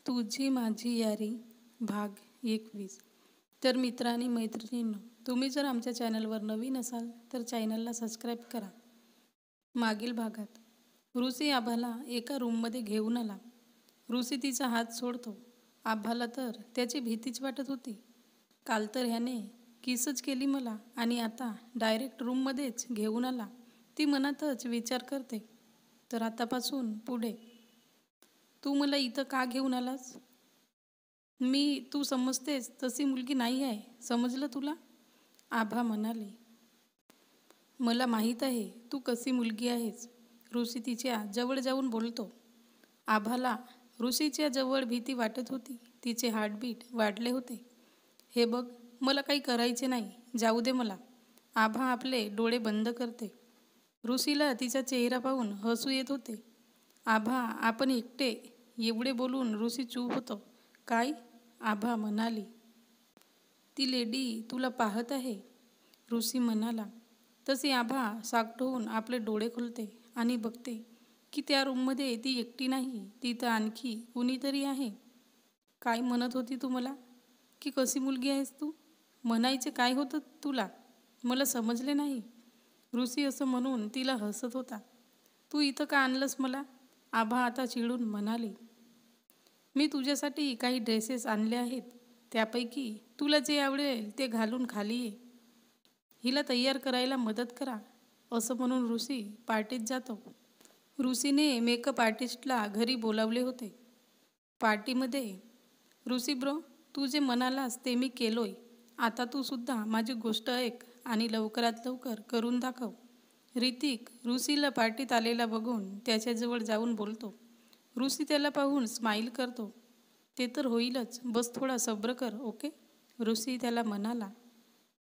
तुझी माझी यारी भाग 21. तर मित्र आणि मैत्रिणींनो, तुम्ही जर आमच्या चॅनलवर नवीन असाल तर चॅनलला सबस्क्राईब करा. मागील भागात ऋषी आभाला एका रूममध्ये घेऊन आला. ऋषी तिचा हात सोडतो. आभाला तर त्याची भीतीच वाटत होती. काल तर ह्याने किसच केली मला आणि आता डायरेक्ट रूममध्येच घेऊन आला. ती मनातच विचार करते. तर आतापासून पुढे तू मला इथं का घेऊन आलास? तू समजतेस तशी मुलगी नाही आहे, समजलं तुला? आभा म्हणाले. मला माहीत आहे तू कशी मुलगी आहेस. ऋषी तिच्या जवळ जाऊन बोलतो. आभाला ऋषीच्या जवळ भीती वाटत होती. तिचे हार्टबीट वाढले होते. हे बघ, मला काही करायचे नाही, जाऊ दे मला. आभा आपले डोळे बंद करते. ऋषीला तिचा चेहरा पाहून हसू येत होते. आभा, आपण एकटे. एवढे बोलून ऋषी चूप होतो. काय? आभा म्हणाली. ती लेडी तुला पाहत आहे, ऋषी म्हणाला. तसे आभा साक्ट होऊन आपले डोळे खोलते आणि बघते की त्या रूममध्ये ती एकटी नाही, तिथं आणखी कुणीतरी आहे. काय म्हणत होती तू मला? की कशी मुलगी आहेस तू? म्हणायचे काय होतं तुला? मला समजले नाही. ऋषी असं म्हणून तिला हसत होता. तू इथं का आणलंस मला? आभा आता चिडून म्हणाली. मी तुझ्यासाठी काही ड्रेसेस आणले आहेत. त्यापैकी तुला जे आवडेल ते घालून खाली ये. हिला तयार करायला मदत करा, असं म्हणून ऋषी पार्टीत जातो. ऋषीने मेकअप आर्टिस्टला घरी बोलावले होते. पार्टीमध्ये ऋषी ब्रो, तू जे म्हणालास ते मी केलोय. आता तू सुद्धा माझी गोष्ट ऐक आणि लवकरात लवकर करून दाखव. ऋतिक ऋषीला पार्टीत आलेला बघून त्याच्याजवळ जाऊन बोलतो. ऋषी त्याला पाहून स्माईल करतो. ते तर होईलच, बस थोडा सब्र कर, ओके, ऋषी त्याला म्हणाला.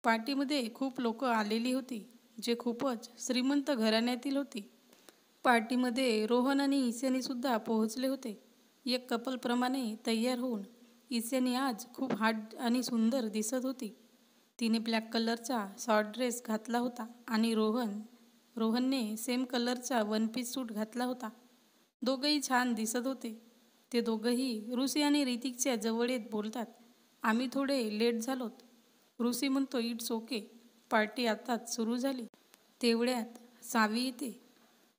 पार्टीमध्ये खूप लोक आलेली होती, जे खूपच श्रीमंत घराण्यातील होती. पार्टीमध्ये रोहन आणि ईशानीसुद्धा पोहोचले होते. एक कपलप्रमाणे तयार होऊन ईशानी आज खूप हॉट आणि सुंदर दिसत होती. तिने ब्लॅक कलरचा शॉर्ट ड्रेस घातला होता आणि रोहनने सेम कलरचा वन पीस सूट घातला होता. दोघंही छान दिसत होते. ते दोघंही ऋषी आणि ऋतिकच्या जवळ येत बोलतात. आम्ही थोडे लेट झालोत. ऋषी म्हणतो, इट्स ओके, पार्टी आताच सुरू झाली. तेवढ्यात सावी येते.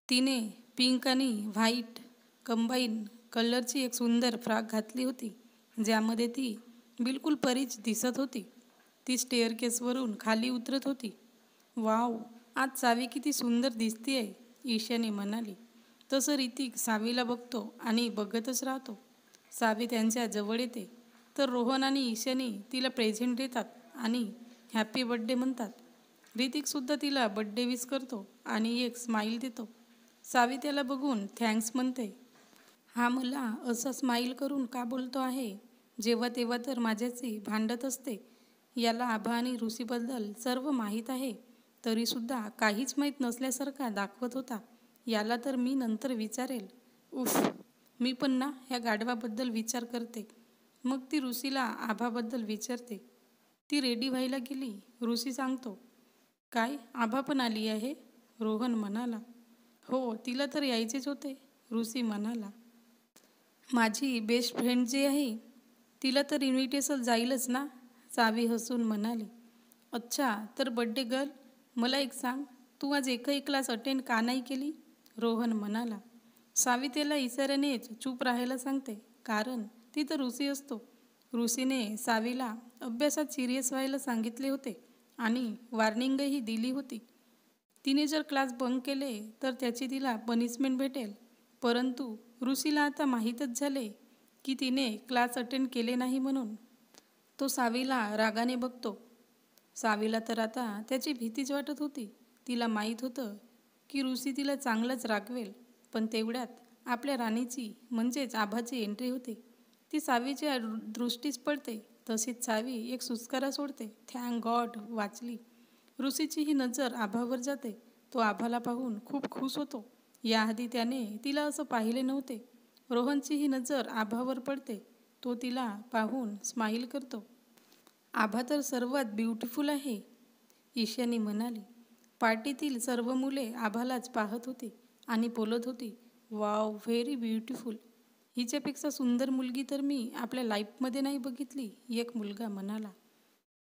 तिने पिंक आणि व्हाईट कंबाईन कलरची एक सुंदर फ्रॉक घातली होती, ज्यामध्ये ती बिलकुल परीच दिसत होती. ती स्टेअरकेसवरून खाली उतरत होती. वाव, आज सावी किती सुंदर दिसतीये, ईशानी म्हणाली. तसं ऋतिक सावीला बघतो आणि बघतच राहतो. सावी त्यांच्या जवळ येते तर रोहन आणि ईशानी तिला प्रेझेंट देतात आणि हॅपी बर्थडे म्हणतात. ऋतिकसुद्धा तिला बर्थडे विश करतो आणि एक स्माईल देतो. सावी त्याला बघून थँक्स म्हणते. हा मला असं स्माईल करून का बोलतो आहे? जेव्हा तेव्हा तर माझ्याशी भांडत असते. याला आभा आणि ऋषीबद्दल सर्व माहीत आहे, तरीसुद्धा काहीच माहीत नसल्यासारखा दाखवत होता. याला तर मी नंतर विचारेल. उफ, मी पण ना ह्या गाढवाबद्दल विचार करते. मग ती ऋषीला आभाबद्दल विचारते. ती रेडी व्हायला गेली. ऋषी सांगतो. काय, आभा पण आली आहे? रोहन म्हणाला. हो, तिला तर यायचेच होते, ऋषी म्हणाला. माझी बेस्ट फ्रेंड जी आहे तिला तर इन्व्हिटेशन जाईलच ना, सावी हसून म्हणाली. अच्छा, तर बड्डे गर्ल, मला एक सांग, तू आज एकही क्लास अटेंड का नाही केली? रोहन म्हणाला. सावी त्याला इशाऱ्यानेच चूप राहायला सांगते, कारण ती तर ऋषी असतो. ऋषीने सावीला अभ्यासात सिरियस व्हायला सांगितले होते आणि वॉर्निंगही दिली होती. तिने जर क्लास बंक केले तर त्याची तिला पनिशमेंट भेटेल. परंतु ऋषीला आता माहीतच झाले की तिने क्लास अटेंड केले नाही म्हणून. तो सावीला रागाने बघतो. सावीला तर आता त्याची भीतीच वाटत होती. तिला माहीत होतं की ऋषी तिला चांगलंच रागवेल. पण तेवढ्यात आपल्या राणीची म्हणजेच आभाची एंट्री होते. ती सावीच्या दृष्टीस पडते. तशीच सावी एक सुस्कारा सोडते. थँक गॉड, वाचली. ऋषीची ही नजर आभावर जाते. तो आभाला पाहून खूप खुश होतो. याआधी त्याने तिला असं पाहिले नव्हते. रोहनची ही नजर आभावर पडते. तो तिला पाहून स्माईल करतो. आभा तर सर्वात ब्युटिफुल आहे, ईशानी म्हणाली. पार्टीतील सर्व मुले आभालाच पाहत होती आणि बोलत होती. Wow, very beautiful. हिच्यापेक्षा सुंदर मुलगी तर मी आपल्या लाईफमध्ये नाही बघितली, एक मुलगा म्हणाला.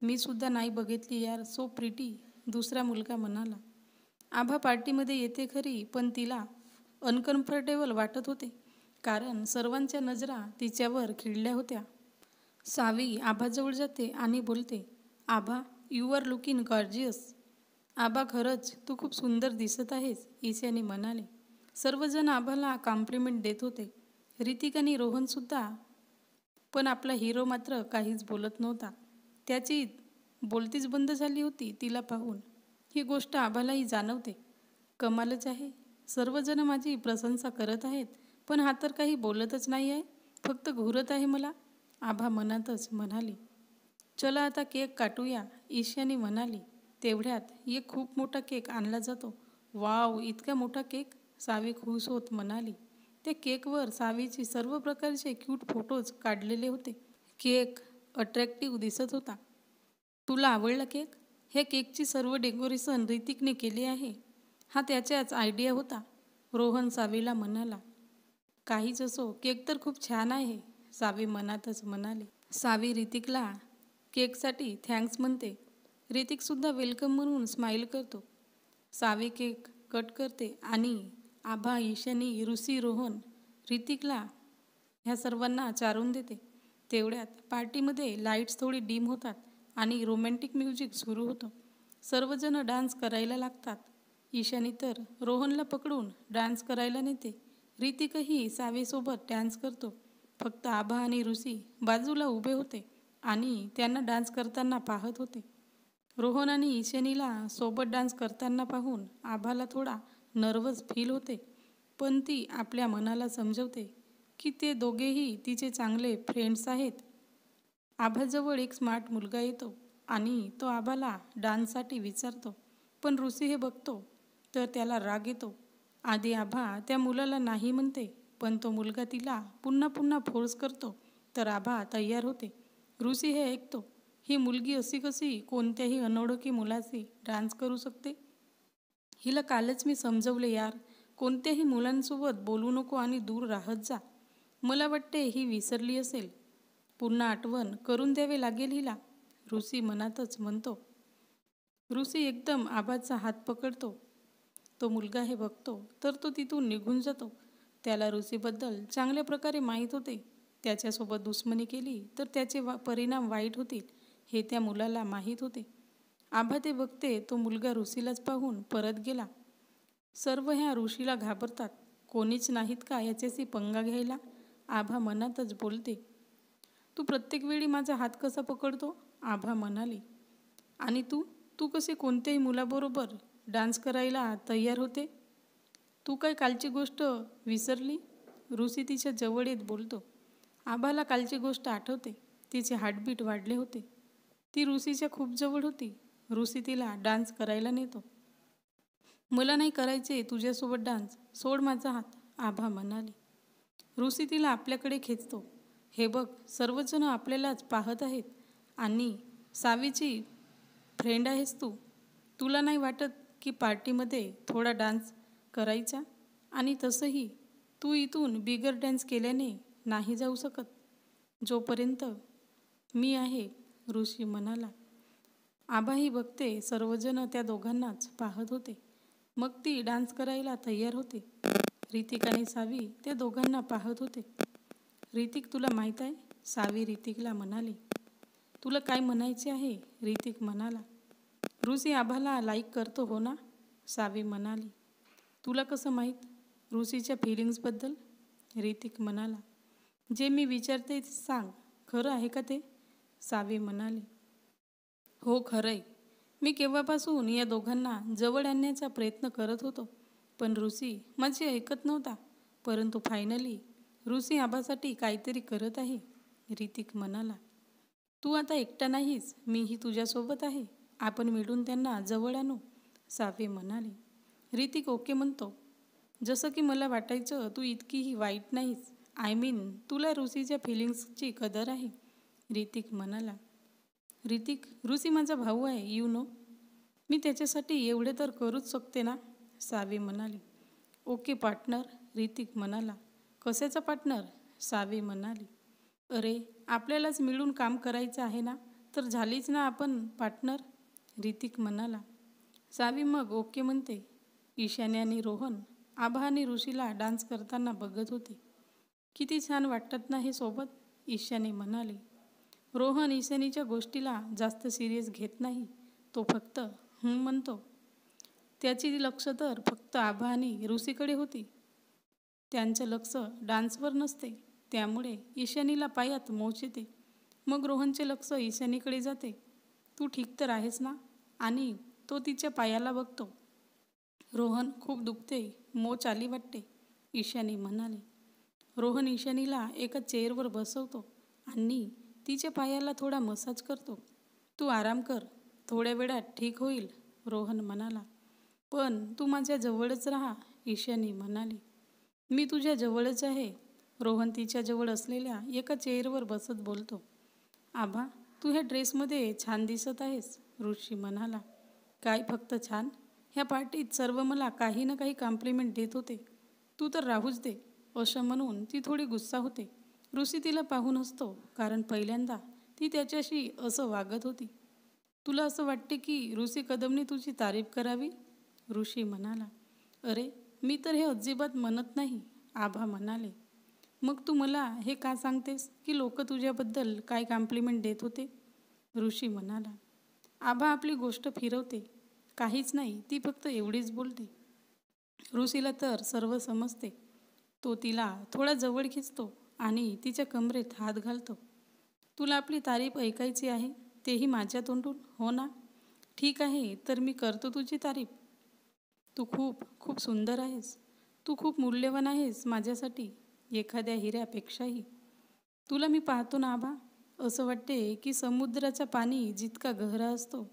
मी सुद्धा नाही बघितली यार, सो प्रिटी, दुसरा मुलगा म्हणाला. आभा पार्टीमध्ये येते खरी, पण तिला अनकम्फर्टेबल वाटत होते, कारण सर्वांच्या नजरा तिच्यावर खिळल्या होत्या. सावी आभाजवळ जाते आणि बोलते, आभा, यू आर लुकिंग गॉर्जियस. आभा, खरंच तू खूप सुंदर दिसत आहेस, ईशानी म्हणाले. सर्वजण आभाला कॉम्प्लिमेंट देत होते, ऋतिक आणि रोहनसुद्धा. पण आपला हिरो मात्र काहीच बोलत नव्हता. त्याची बोलतीच बंद झाली होती तिला पाहून. ही गोष्ट आभालाही जाणवते. कमालच आहे, सर्वजण माझी प्रशंसा करत आहेत, पण हा तर काही बोलतच नाही आहे, फक्त घुरत आहे मला, आभा मनातच म्हणाली. चला आता केक काटूया, ईशानी म्हणाली. तेवढ्यात एक खूप मोठा केक आणला जातो. वाव, इतका मोठा केक, सावी खुश होत म्हणाली. त्या केकवर सावीची सर्व प्रकारचे क्यूट फोटोज काढलेले होते. केक अट्रॅक्टिव्ह दिसत होता. तुला आवडला केक? हे केकची सर्व डेकोरेशन ऋतिकने केले आहे. हा त्याच्याच आयडिया होता, रोहन सावीला म्हणाला. काहीच असो, केक तर खूप छान आहे, सावी मनातच म्हणाली. सावी ऋतिकला केकसाठी थँक्स म्हणते. ऋतिकसुद्धा वेलकम म्हणून स्माईल करतो. सावी केक कट करते आणि आभा, ईशानी, ऋषी, रोहन, ऋतिकला ह्या सर्वांना चारून देते. तेवढ्यात पार्टीमध्ये लाईट्स थोडी डीम होतात आणि रोमॅन्टिक म्युझिक सुरू होतं. सर्वजण डान्स करायला लागतात. ईशानी तर रोहनला पकडून डान्स करायला नेते. ऋतिकही सावीसोबत डान्स करतो. फक्त आभा आणि ऋषी बाजूला उभे होते आणि त्यांना डान्स करताना पाहत होते. रोहन आणि ईशानीला सोबत डान्स करताना पाहून आभाला थोडा नर्वस फील होते, पण ती आपल्या मनाला समजवते की ते दोघेही तिचे चांगले फ्रेंड्स आहेत. आभाजवळ एक स्मार्ट मुलगा येतो आणि तो आभाला डान्ससाठी विचारतो, पण ऋषी हे बघतो तर त्याला राग येतो. आधी आभा त्या मुलाला नाही म्हणते, पण तो मुलगा तिला पुन्हा पुन्हा फोर्स करतो, तर आभा तयार होते. ऋषी हे ऐकतो. ही मुलगी अशी कशी कोणत्याही अनोळखी मुलाशी डान्स करू शकते? हिला कालच मी समजवले यार, कोणत्याही मुलांसोबत बोलू नको आणि दूर राहत जा. मला वाटते ही विसरली असेल, पुन्हा आठवण करून द्यावे लागेल हिला, ऋषी मनातच म्हणतो. ऋषी एकदम आभाचा हात पकडतो. तो मुलगा हे बघतो तर तो तिथून निघून जातो. त्याला ऋषीबद्दल चांगल्या प्रकारे माहीत होते. त्याच्यासोबत दुश्मनी केली तर त्याचे परिणाम वाईट होतील हे त्या मुलाला माहीत होते. आभा ते बघते तो मुलगा ऋषीलाच पाहून परत गेला. सर्व ह्या ऋषीला घाबरतात. कोणीच नाहीत का याच्याशी पंगा घ्यायला, आभा मनातच बोलते. तू प्रत्येक वेळी माझा हात कसा पकडतो, आभा म्हणाली. आणि तू तू कसे कोणत्याही मुलाबरोबर डान्स करायला तयार होते? तू काय कालची गोष्ट विसरली, ऋषी तिच्या जवळ येत बोलतो. आभाला कालची गोष्ट आठवते. तिचे हार्टबीट वाढले होते. ती ऋषीच्या खूप जवळ होती. ऋषी तिला डान्स करायला नेतो. मला नाही करायचे तुझ्यासोबत डान्स, सोड माझा हात, आभा म्हणाली. ऋषी तिला आपल्याकडे खेचतो. हे बघ, सर्वजण आपल्यालाच पाहत आहेत आणि सावीची फ्रेंड आहेस तू. तुला नाही वाटत की पार्टीमध्ये थोडा डान्स करायचा? आणि तसंही तू इथून बिगर डान्स केल्याने नाही जाऊ शकत जोपर्यंत मी आहे, ऋषी म्हणाला. आभाही बघते सर्वजण त्या दोघांनाच पाहत होते. मग ती डान्स करायला तयार होते. ऋतिक आणि सावी त्या दोघांना पाहत होते. ऋतिक, तुला माहीत आहे, सावी ऋतिकला म्हणाली. तुला काय म्हणायचे आहे, ऋतिक म्हणाला. ऋषी आभाला लाईक करतो हो ना, सावी म्हणाली. तुला कसं माहीत ऋषीच्या फिलिंग्सबद्दल, ऋतिक म्हणाला. जे मी विचारते सांग, खरं आहे का ते, सावी म्हणाली. हो, खरंय. मी केव्हापासून या दोघांना जवळ आणण्याचा प्रयत्न करत होतो, पण ऋषी माझे ऐकत नव्हता. परंतु फायनली ऋषी आभासाठी काहीतरी करत आहे, ऋतिक म्हणाला. तू आता एकटा नाहीस, मीही तुझ्यासोबत आहे. आपण मिळून त्यांना जवळ आणू, सावी म्हणाली. ऋतिक ओके म्हणतो. जसं की मला वाटायचं तू इतकीही वाईट नाहीस. आय मीन, तुला ऋषीच्या फिलिंग्सची कदर आहे, ऋतिक म्हणाला. ऋतिक, ऋषी माझा भाऊ आहे, यू नो. मी त्याच्यासाठी एवढे तर करूच शकते ना, सावी म्हणाली. ओके पार्टनर, ऋतिक म्हणाला. कशाचा पार्टनर, सावी म्हणाली, अरे आपल्यालाच मिळून काम करायचं आहे ना, तर झालीच ना आपण पार्टनर. ऋतिक म्हणाला. सावी मग ओके म्हणते. ईशान्य आणि रोहन आभा आणि ऋषीला डान्स करताना बघत होते. किती छान वाटतात ना हे सोबत, ईशानी म्हणाली. रोहन ईशानीच्या गोष्टीला जास्त सिरियस घेत नाही. तो फक्त म्हणतो. त्याची लक्ष तर फक्त आभा आणि ऋषीकडे होती. त्यांचं लक्ष डान्सवर नसते. त्यामुळे ईशानीला पायात मोच येते. मग रोहनचे लक्ष ईशानीकडे जाते. तू ठीक तर आहेस ना, आणि तो तिच्या पायाला बघतो. रोहन खूप दुखते, मोच आली वाटते, ईशानी म्हणाली. रोहन ईशानीला एका चेअरवर बसवतो आणि तिच्या पायाला थोडा मसाज करतो. तू आराम कर, थोड्या वेळात ठीक होईल, रोहन म्हणाला. पण तू माझ्या जवळच राहा, ईशानी म्हणाली. मी तुझ्या जवळच आहे, रोहन तिच्या जवळ असलेल्या एका चेअरवर बसत बोलतो. आभा, तू ह्या ड्रेसमध्ये छान दिसत आहेस, ऋषी म्हणाला. काय फक्त छान? ह्या पार्टीत सर्व मला काही ना काही कॉम्प्लिमेंट देत होते. तू तर राहूच दे, असं म्हणून ती थोडी गुस्सा होते. ऋषी तिला पाहून हसतो, कारण पहिल्यांदा ती त्याच्याशी असं वागत होती. तुला असं वाटते की ऋषी कदमने तुझी तारीफ करावी, ऋषी म्हणाला. अरे मी तर हे अजिबात म्हणत नाही, आभा म्हणाले. मग तू मला हे का सांगतेस की लोक तुझ्याबद्दल काय कॉम्प्लिमेंट देत होते, ऋषी म्हणाला. आभा आपली गोष्ट फिरवते. काहीच नाही, ती फक्त एवढीच बोलते. ऋषीला तर सर्व समजते. तो तिला थोडा जवळ खिचतो आणि तिच्या कमरेत हात घालतो. तुला आपली तारीफ ऐकायची आहे, तेही माझ्या तोंडून, हो ना? ठीक आहे, तर मी करतो तुझी तारीफ. तू खूप खूप सुंदर आहेस. तू खूप मूल्यवान आहेस माझ्यासाठी, एखाद्या हिऱ्यापेक्षाही. तुला मी पाहतो ना आभा, असं वाटते की समुद्राचा पाणी जितका गहरा असतो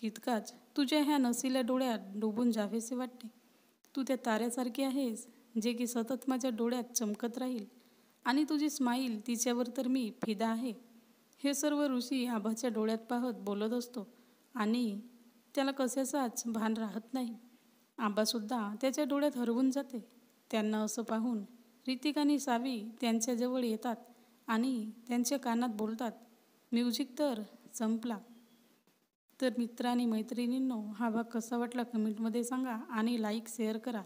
तितकाच तुझ्या ह्या नसिल्या डोळ्यात डुबून जावेसे वाटते. तू त्या ताऱ्यासारखी आहेस, जे की सतत माझ्या डोळ्यात चमकत राहील. आणि तुझी स्माईल, तिच्यावर तर मी फिदा आहे. हे सर्व ऋषी आभाच्या डोळ्यात पाहत बोलत असतो आणि त्याला कशाचाच भान राहत नाही. आबासुद्धा त्याच्या डोळ्यात हरवून जाते. त्यांना असं पाहून ऋतिक आणि सावी त्यांच्याजवळ येतात आणि त्यांच्या कानात बोलतात. म्युझिक तर संपला. तर मित्र आणि मैत्रिणींनो, हा भाग कसा वाटला कमेंटमध्ये सांगा आणि लाईक शेअर करा.